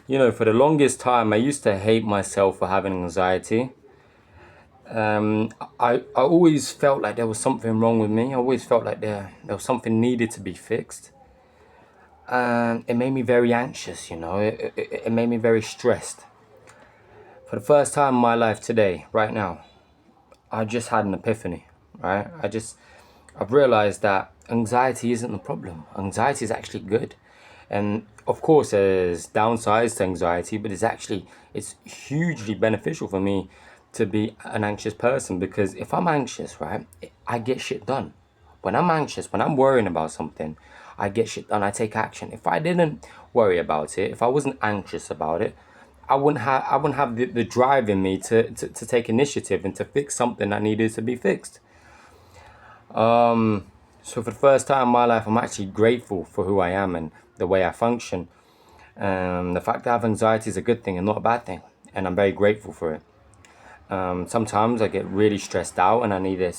For the longest time, I used to hate myself for having anxiety. I always felt like there was something wrong with me. I always felt like there was something needed to be fixed. And it made me very anxious. It made me very stressed. For the first time in my life today, right now, I just had an epiphany, right? I've realized that anxiety isn't the problem. Anxiety is actually good. And of course, there's downsides to anxiety, but it's hugely beneficial for me to be an anxious person because if I'm anxious, right, I get shit done. When I'm anxious, when I'm worrying about something, I get shit done. I take action. If I didn't worry about it, if I wasn't anxious about it, I wouldn't have the drive in me to take initiative and to fix something that needed to be fixed. So for the first time in my life, I'm actually grateful for who I am and the way I function. The fact that I have anxiety is a good thing and not a bad thing, and I'm very grateful for it. Sometimes I get really stressed out and I need a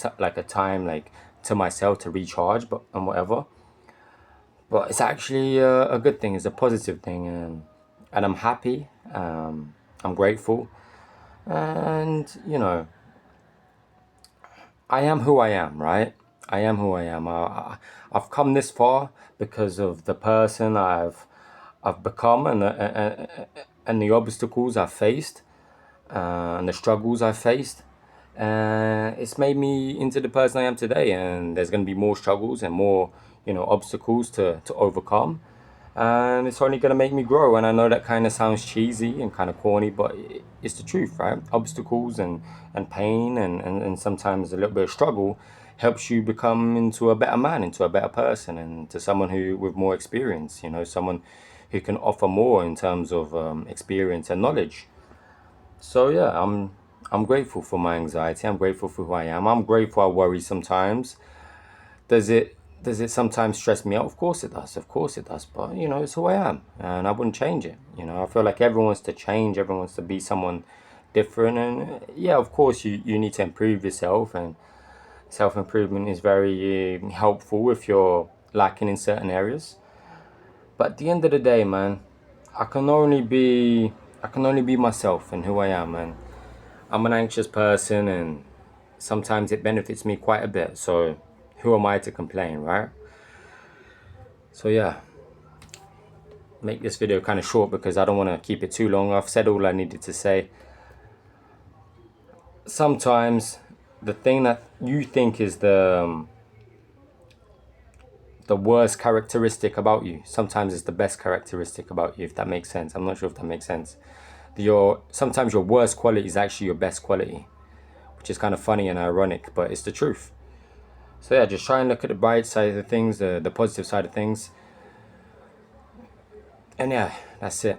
time to myself to recharge, and whatever. But it's actually a good thing. It's a positive thing, and I'm happy. I'm grateful, and I am who I am, right? I am who I am. I've come this far because of the person I've become and the obstacles I've faced and the struggles I've faced. It's made me into the person I am today. And there's going to be more struggles and more, obstacles to overcome. And it's only going to make me grow. And I know that kind of sounds cheesy and kind of corny, but it's the truth, right? Obstacles and pain and sometimes a little bit of struggle helps you become into a better man, into a better person, and to someone who with more experience, someone who can offer more in terms of experience and knowledge. So yeah, I'm grateful for my anxiety. I'm grateful for who I am. I'm grateful I worry sometimes. Does it sometimes stress me out? Of course it does. Of course it does. But it's who I am, and I wouldn't change it. I feel like everyone wants to change. Everyone wants to be someone different. And yeah, of course you need to improve yourself, and self improvement is very helpful if you're lacking in certain areas. But at the end of the day, man, I can only be I can only be myself and who I am, and I'm an anxious person, and sometimes it benefits me quite a bit. So who am I to complain, right? So yeah, make this video kind of short because I don't want to keep it too long. I've said all I needed to say. Sometimes the thing that you think is the worst characteristic about you, sometimes it's the best characteristic about you, if that makes sense. I'm not sure if that makes sense. Sometimes your worst quality is actually your best quality, which is kind of funny and ironic, but it's the truth. So yeah, just try and look at the bright side of things, the positive side of things. And yeah, that's it.